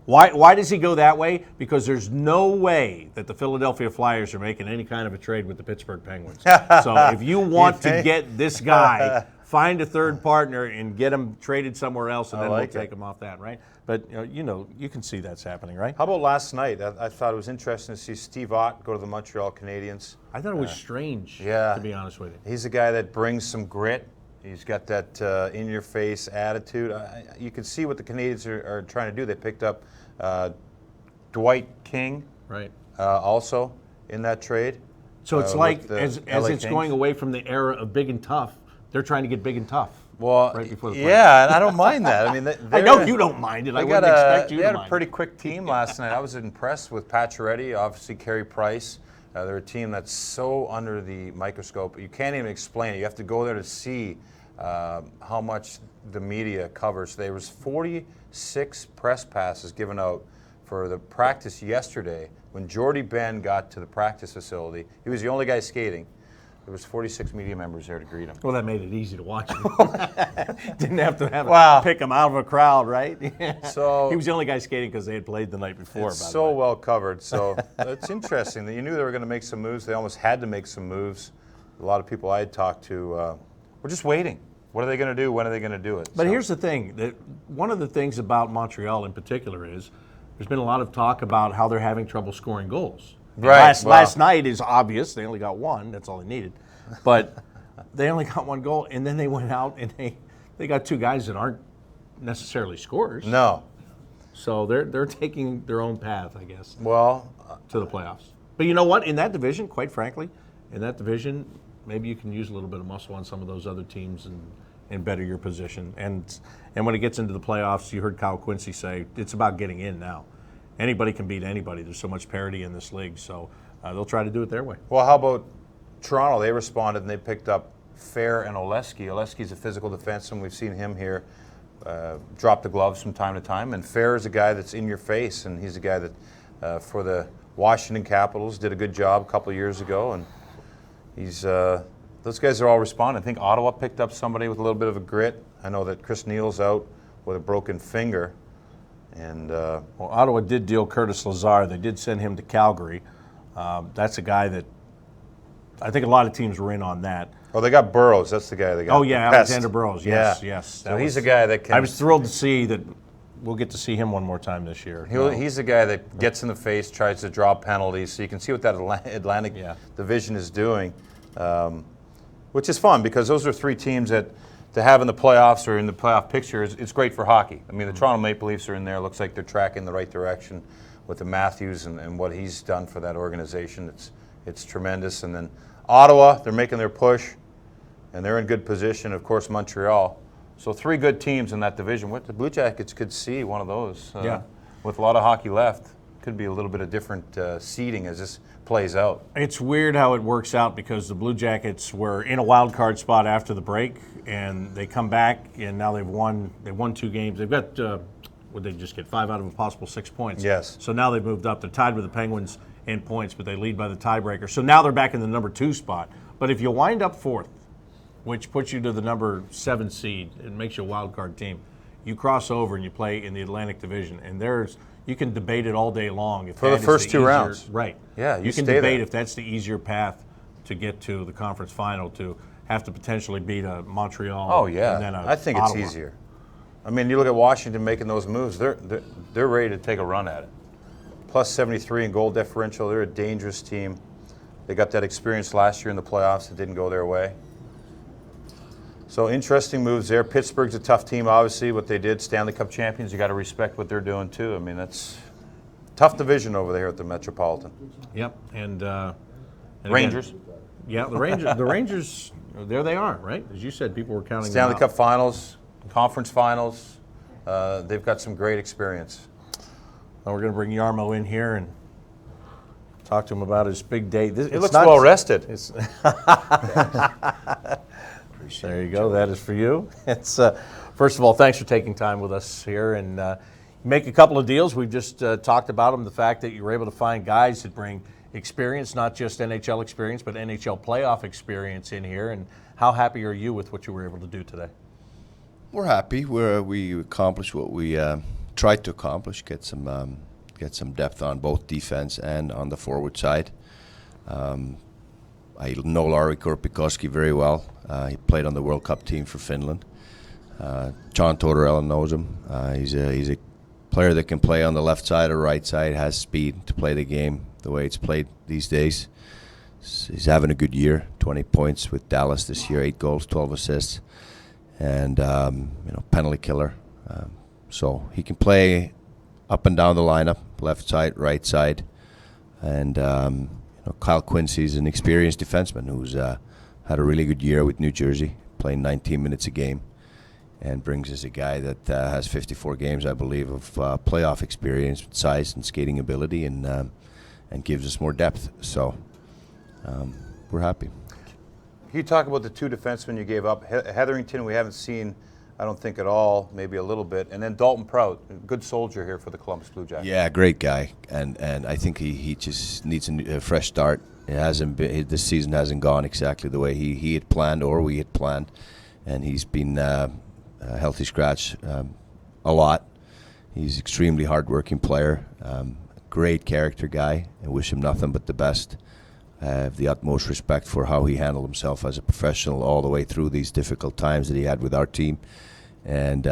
why does he go that way? Because there's no way that the Philadelphia Flyers are making any kind of a trade with the Pittsburgh Penguins. So if you want to get this guy, find a third partner and get him traded somewhere else, and then we'll take him off that, right? But you can see that's happening, right? How about last night? I thought it was interesting to see Steve Ott go to the Montreal Canadiens. I thought it was strange, to be honest with you. He's a guy that brings some grit. He's got that in-your-face attitude. You can see what the Canadiens are trying to do. They picked up Dwight King, right? Also in that trade. So it's like as it's going away from the era of big and tough, they're trying to get big and tough. Well, right before the yeah, and I don't mind that. I mean, I know you don't mind it. I wouldn't expect you to mind it. They had a pretty quick team last night. I was impressed with Pacioretty, obviously Carey Price. They're a team that's so under the microscope. You can't even explain it. You have to go there to see how much the media covers. There was 46 press passes given out for the practice yesterday. When Jordy Ben got to the practice facility, he was the only guy skating. There was 46 media members there to greet him. Well, that made it easy to watch him. Didn't have to pick him out of a crowd, right? So he was the only guy skating because they had played the night before. It's so well covered. So it's interesting that you knew they were going to make some moves. They almost had to make some moves. A lot of people I had talked to were just waiting. What are they going to do? When are they going to do it? But here's the thing. One of the things about Montreal in particular is there's been a lot of talk about how they're having trouble scoring goals. Right. Last night is obvious. They only got one. That's all they needed. But they only got one goal, and then they went out and they got 2 guys that aren't necessarily scorers. No. So they're taking their own path, I guess. Well, to the playoffs. But you know what? In that division, quite frankly, maybe you can use a little bit of muscle on some of those other teams and better your position. And when it gets into the playoffs, you heard Kyle Quincy say it's about getting in now. Anybody can beat anybody. There's so much parity in this league, so they'll try to do it their way. Well, how about Toronto? They responded and they picked up Fair and Oleski. Oleski's a physical defenseman. We've seen him here drop the gloves from time to time. And Fair is a guy that's in your face, and he's a guy that for the Washington Capitals did a good job a couple of years ago. And he's those guys are all responding. I think Ottawa picked up somebody with a little bit of a grit. I know that Chris Neal's out with a broken finger. And Ottawa did deal Curtis Lazar. They did send him to Calgary. That's a guy that I think a lot of teams were in on that. Oh, they got Burrows. That's the guy they got. Oh, yeah, Alexander Burrows. Yes. So he's a guy that can. I was thrilled to see that we'll get to see him one more time this year. He's a guy that gets in the face, tries to draw penalties. So you can see what that Atlantic Division is doing, which is fun because those are 3 teams that to have in the playoffs or in the playoff picture, it's great for hockey. I mean, the Toronto Maple Leafs are in there. It looks like they're tracking in the right direction with the Matthews and what he's done for that organization. It's tremendous. And then Ottawa, they're making their push, and they're in good position. Of course, Montreal. So 3 good teams in that division. What the Blue Jackets could see one of those. With a lot of hockey left, could be a little bit of different seeding as this plays out. It's weird how it works out because the Blue Jackets were in a wild card spot after the break, and they come back, and now they've won 2 games. They've got, would they just get 5 out of a possible 6 points? Yes. So now they've moved up. They're tied with the Penguins in points, but they lead by the tiebreaker. So now they're back in the number 2 spot. But if you wind up 4th, which puts you to the number 7 seed, it makes you a wild card team, you cross over and you play in the Atlantic Division, and you can debate it all day long. If for the first 2 rounds. Right. Yeah, you can debate if that's the easier path to get to the conference final, to have to potentially beat a Montreal. Oh, yeah. And then I think Ottawa. it's easier. I mean, you look at Washington making those moves, they're ready to take a run at it. Plus 73 in goal differential. They're a dangerous team. They got that experience last year in the playoffs. It didn't go their way. So interesting moves there. Pittsburgh's a tough team, obviously, what they did. Stanley Cup champions, you got to respect what they're doing, too. I mean, that's a tough division over there at the Metropolitan. Yep, and Rangers. Again, yeah, the Rangers, there they are, right? As you said, people were counting Stanley them Cup out. finals, conference finals. They've got some great experience. Now we're going to bring Jarmo in here and talk to him about his big day. He looks well rested. There you go. That is for you. It's first of all, thanks for taking time with us here and make a couple of deals. We've just talked about them. The fact that you were able to find guys that bring experience, not just NHL experience, but NHL playoff experience in here. And how happy are you with what you were able to do today? We're happy. We accomplished what we tried to accomplish. Get some depth on both defense and on the forward side. I know Lauri Korpikoski very well. He played on the World Cup team for Finland. John Tortorella knows him. He's a player that can play on the left side or right side, has speed to play the game the way it's played these days. He's having a good year, 20 points with Dallas this year, 8 goals, 12 assists, and penalty killer. So he can play up and down the lineup, left side, right side, and Kyle Quincy is an experienced defenseman who's had a really good year with New Jersey, playing 19 minutes a game, and brings us a guy that has 54 games, I believe, of playoff experience with size and skating ability, and gives us more depth. So we're happy. Can you talk about the 2 defensemen you gave up? Hetherington, we haven't seen, I don't think at all, maybe a little bit. And then Dalton Prout, good soldier here for the Columbus Blue Jackets. Yeah, great guy, and I think he just needs a fresh start. It hasn't been, this season hasn't gone exactly the way he had planned or we had planned, and he's been a healthy scratch a lot. He's an extremely hard-working player, great character guy. I wish him nothing but the best. I have the utmost respect for how he handled himself as a professional all the way through these difficult times that he had with our team. And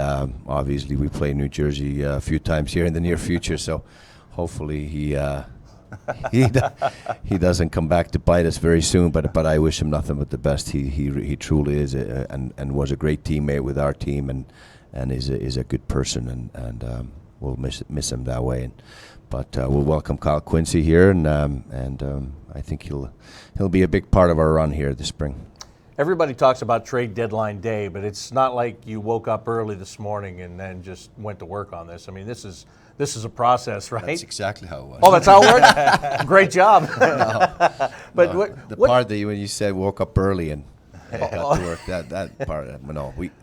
obviously we play New Jersey a few times here in the near future, so hopefully he doesn't come back to bite us very soon. But I wish him nothing but the best. He truly is and was a great teammate with our team and is a good person, and we'll miss him that way. But we'll welcome Kyle Quincy here, and I think he'll be a big part of our run here this spring. Everybody talks about trade deadline day, but it's not like you woke up early this morning and then just went to work on this. I mean, this is a process, right? That's exactly how it was. Oh, that's how it worked? Great job. But part that when you said woke up early and got to work, that part,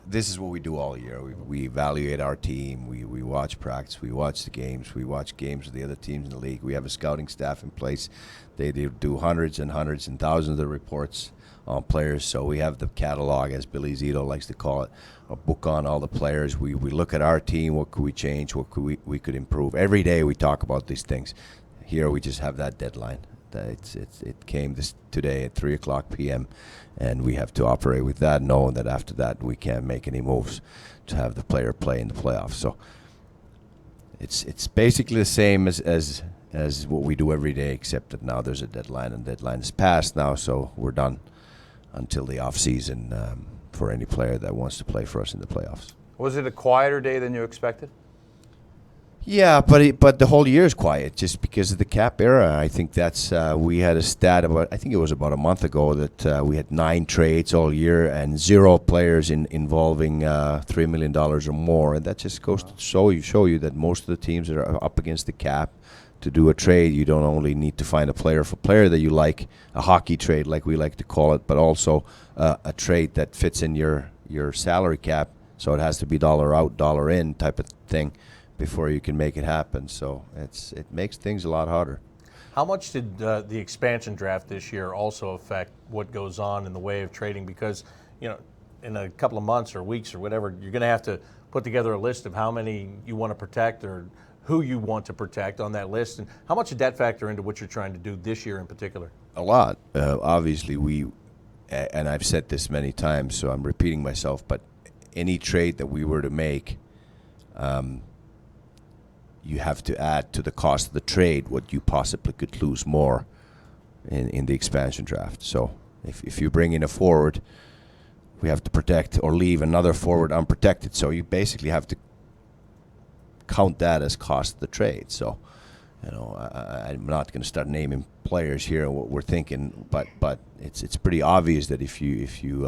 this is what we do all year. We evaluate our team, we watch practice, we watch the games, we watch games of the other teams in the league. We have a scouting staff in place. They do hundreds and hundreds and thousands of reports on players, so we have the catalog, as Billy Zito likes to call it, a book on all the players. We look at our team, what could we change, what could we could improve. Every day we talk about these things. Here we just have that deadline. It came today at 3:00 p.m. and we have to operate with that, knowing that after that we can't make any moves to have the player play in the playoffs. So it's basically the same as what we do every day, except that now there's a deadline, and deadline is passed now, so we're done until the off season for any player that wants to play for us in the playoffs. Was it a quieter day than you expected? Yeah, but the whole year is quiet just because of the cap era. I think that's we had a stat about, I think it was about a month ago, that we had 9 trades all year and 0 players involving $3 million or more, and that just goes to show you that most of the teams that are up against the cap, to do a trade, you don't only need to find a player that you like, a hockey trade like we like to call it, but also a trade that fits in your salary cap, so it has to be dollar out, dollar in type of thing before you can make it happen. So it makes things a lot harder. How much did the expansion draft this year also affect what goes on in the way of trading? Because, you know, in a couple of months or weeks or whatever, you're going to have to put together a list of how many you want to protect or who you want to protect on that list. And how much did that factor into what you're trying to do this year in particular? A lot. Obviously, and I've said this many times, so I'm repeating myself, but any trade that we were to make, you have to add to the cost of the trade what you possibly could lose more in the expansion draft. So if you bring in a forward, we have to protect or leave another forward unprotected. So you basically have to count that as cost of the trade. So, you know, I'm not going to start naming players here and what we're thinking, but it's pretty obvious that if you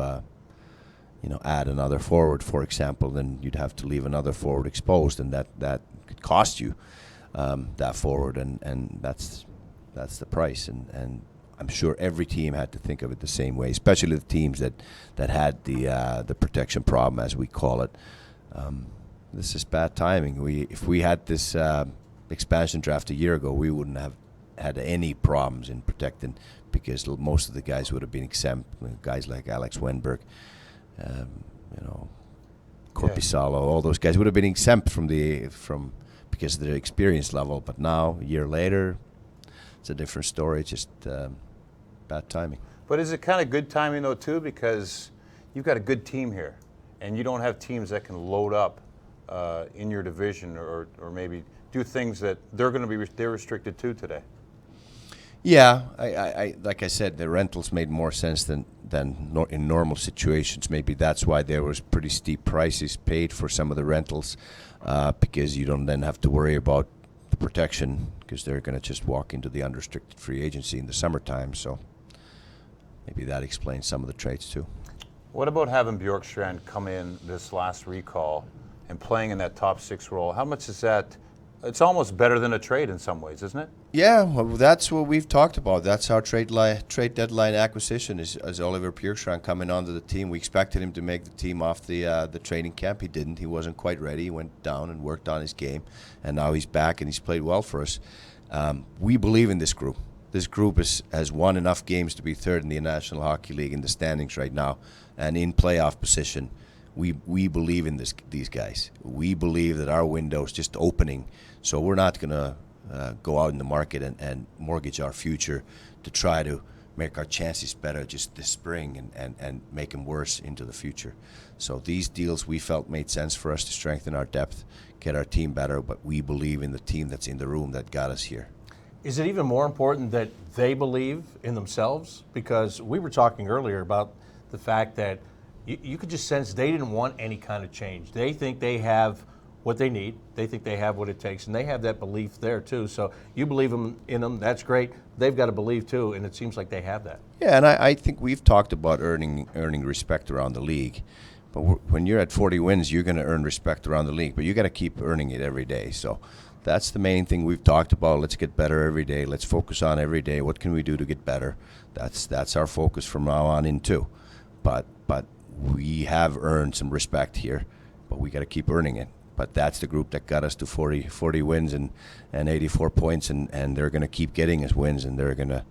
add another forward, for example, then you'd have to leave another forward exposed, and that could cost you that forward, and that's the price. And I'm sure every team had to think of it the same way, especially the teams that had the protection problem, as we call it. This is bad timing. If we had this expansion draft a year ago, we wouldn't have had any problems in protecting, because most of the guys would have been exempt. Guys like Alex Wenberg, Korpisalo, all those guys would have been exempt from because of their experience level. But now, a year later, it's a different story. It's just bad timing. But is it kind of good timing though too, because you've got a good team here, and you don't have teams that can load up in your division or maybe do things that they're going to be they're restricted to today. Yeah, I like I said, the rentals made more sense than in normal situations. Maybe that's why there was pretty steep prices paid for some of the rentals, because you don't then have to worry about the protection, because they're going to just walk into the unrestricted free agency in the summertime. So maybe that explains some of the trades too. What about having Bjorkstrand come in this last recall and playing in that top 6 role? How much is that? It's almost better than a trade in some ways, isn't it? Yeah, well, that's what we've talked about. That's our trade deadline acquisition is Oliver Bjorkstrand coming onto the team. We expected him to make the team off the training camp. He didn't. He wasn't quite ready. He went down and worked on his game, and now he's back and he's played well for us. We believe in this group. This group has won enough games to be third in the National Hockey League in the standings right now, and in playoff position. We believe in these guys. We believe that our window is just opening, so we're not going to go out in the market and mortgage our future to try to make our chances better just this spring and make them worse into the future. So these deals we felt made sense for us to strengthen our depth, get our team better, but we believe in the team that's in the room that got us here. Is it even more important that they believe in themselves? Because we were talking earlier about the fact that you could just sense they didn't want any kind of change. They think they have what they need. They think they have what it takes, and they have that belief there too. So you believe in them, that's great. They've got to believe too, and it seems like they have that. Yeah, and I think we've talked about earning respect around the league. But when you're at 40 wins, you're going to earn respect around the league, but you got to keep earning it every day. So that's the main thing we've talked about. Let's get better every day. Let's focus on every day. What can we do to get better? That's our focus from now on in too. But we have earned some respect here, but we got to keep earning it. But that's the group that got us to 40 wins and 84 points, and they're going to keep getting us wins, and they're going to.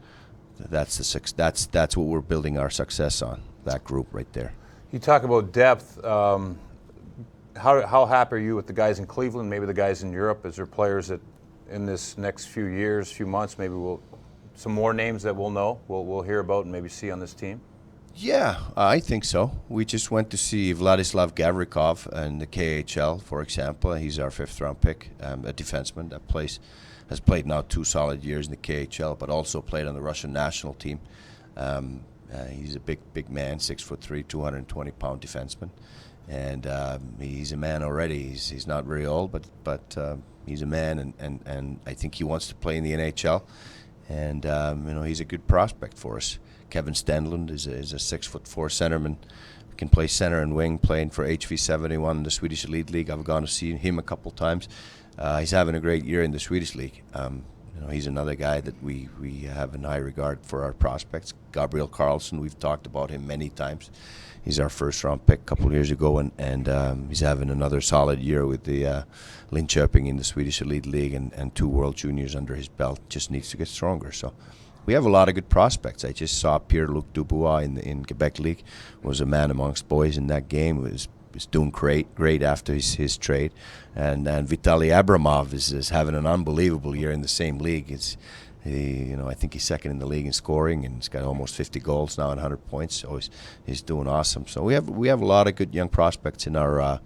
That's what we're building our success on. That group right there. You talk about depth. How happy are you with the guys in Cleveland? Maybe the guys in Europe? Is there players that in this next few years, few months, maybe some more names that we'll know, we'll hear about and maybe see on this team? Yeah, I think so. We just went to see Vladislav Gavrikov in the KHL, for example. He's our 5th-round pick, a defenseman that has played now 2 solid years in the KHL, but also played on the Russian national team. He's a big man, 6'3", 220-pound defenseman, and he's a man already. He's not very old, but he's a man, and I think he wants to play in the NHL. And he's a good prospect for us. Kevin Stenlund is a 6'4" centerman. Can play center and wing, playing for HV71, the Swedish Elite League. I've gone to see him a couple times. He's having a great year in the Swedish League. He's another guy that we have in high regard for our prospects. Gabriel Carlson, we've talked about him many times. He's our first-round pick a couple of years ago, and he's having another solid year with the Linköping in the Swedish Elite League and 2 World Juniors under his belt. Just needs to get stronger. So we have a lot of good prospects. I just saw Pierre-Luc Dubois in Quebec League, was a man amongst boys in that game. Was doing great after his trade, and Vitaly Abramov is having an unbelievable year in the same league. I think he's second in the league in scoring, and he's got almost 50 goals now and 100 points. So he's doing awesome. So we have a lot of good young prospects in our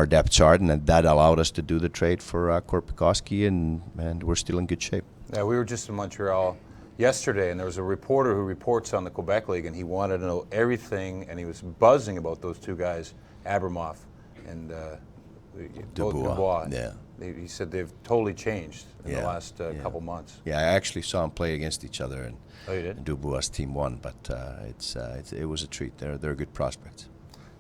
depth chart, and that allowed us to do the trade for Korpikoski, and we're still in good shape. Yeah, we were just in Montreal yesterday, and there was a reporter who reports on the Quebec League, and he wanted to know everything, and he was buzzing about those 2 guys, Abramov and Dubois. Yeah. He said they've totally changed in the last couple months. Yeah, I actually saw them play against each other, and you did? Dubois' team won, but it was a treat. They're good prospects.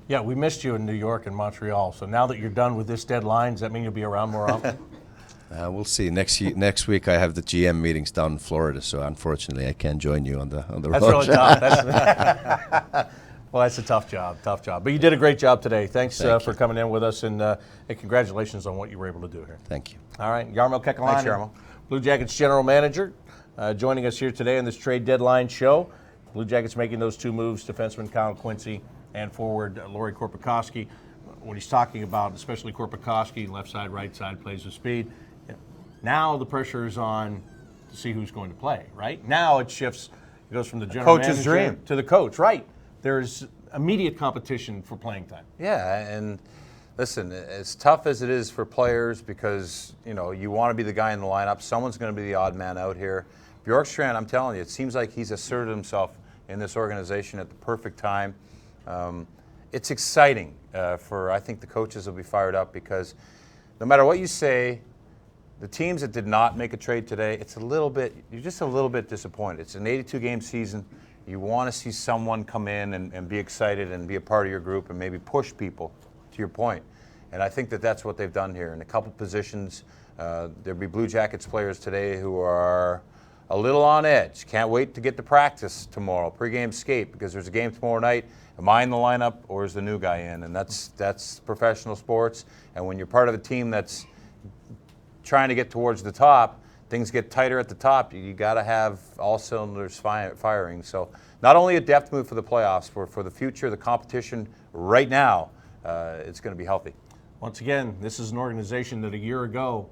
Yeah, we missed you in New York and Montreal. So now that you're done with this deadline, does that mean you'll be around more often? We'll see. Next week I have the GM meetings down in Florida, so unfortunately I can't join you on the road. That's really tough. Well, that's a tough job. But you did a great job today. Thanks for coming in with us, and congratulations on what you were able to do here. Thank you. All right, Jarmo Kekalainen, Thanks, Jarmo. Blue Jackets general manager, joining us here today on this trade deadline show. Blue Jackets making those 2 moves, defenseman Kyle Quincy and forward Lauri Korpikoski. What he's talking about, especially Korpikoski, left side, right side, plays with speed. Now the pressure is on to see who's going to play, right? Now it shifts. It goes from the general coach's manager dream to the coach, right? There's immediate competition for playing time. Yeah, and listen, as tough as it is for players, because you want to be the guy in the lineup, someone's going to be the odd man out here. Bjorkstrand, I'm telling you, it seems like he's asserted himself in this organization at the perfect time. It's exciting I think the coaches will be fired up, because no matter what you say, the teams that did not make a trade today, you're just a little bit disappointed. It's an 82-game season. You want to see someone come in and be excited and be a part of your group and maybe push people, to your point. And I think that's what they've done here. In a couple positions, there'll be Blue Jackets players today who are a little on edge. Can't wait to get to practice tomorrow, pregame skate, because there's a game tomorrow night. Am I in the lineup, or is the new guy in? And that's professional sports. And when you're part of a team that's trying to get towards the top, things get tighter at the top. You got to have all cylinders firing. So not only a depth move for the playoffs, for the future, the competition right now, it's going to be healthy. Once again, this is an organization that a year ago,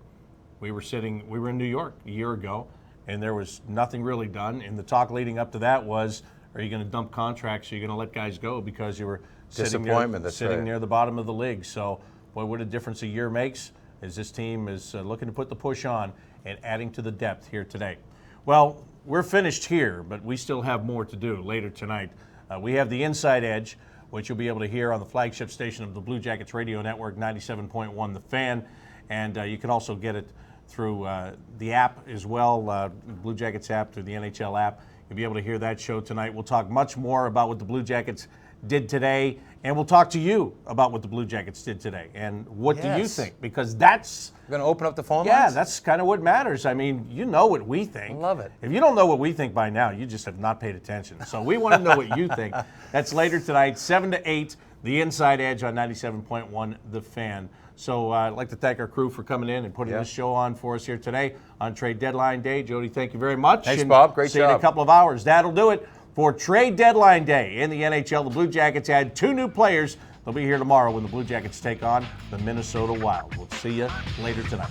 we were in New York a year ago, and there was nothing really done. And the talk leading up to that was, are you going to dump contracts? Are you going to let guys go because you were sitting near the bottom of the league? So, boy, what a difference a year makes, as this team is looking to put the push on and adding to the depth here today. Well, we're finished here, but we still have more to do later tonight. We have the Inside Edge, which you'll be able to hear on the flagship station of the Blue Jackets Radio Network, 97.1 The Fan. And you can also get it through the app as well, Blue Jackets app, through the NHL app. You'll be able to hear that show tonight. We'll talk much more about what the Blue Jackets did today, and we'll talk to you about what the Blue Jackets did today. And what do you think? Because that's... We're going to open up the phone lines? Yeah, that's kind of what matters. I mean, you know what we think. I love it. If you don't know what we think by now, you just have not paid attention. So we want to know what you think. That's later tonight, 7 to 8, the Inside Edge on 97.1 The Fan. So I'd like to thank our crew for coming in and putting this show on for us here today on Trade Deadline Day. Jody, thank you very much. Thanks, Bob. Great job. See you in a couple of hours. That'll do it for Trade Deadline Day in the NHL. The Blue Jackets add 2 new players. They'll be here tomorrow when the Blue Jackets take on the Minnesota Wild. We'll see you later tonight.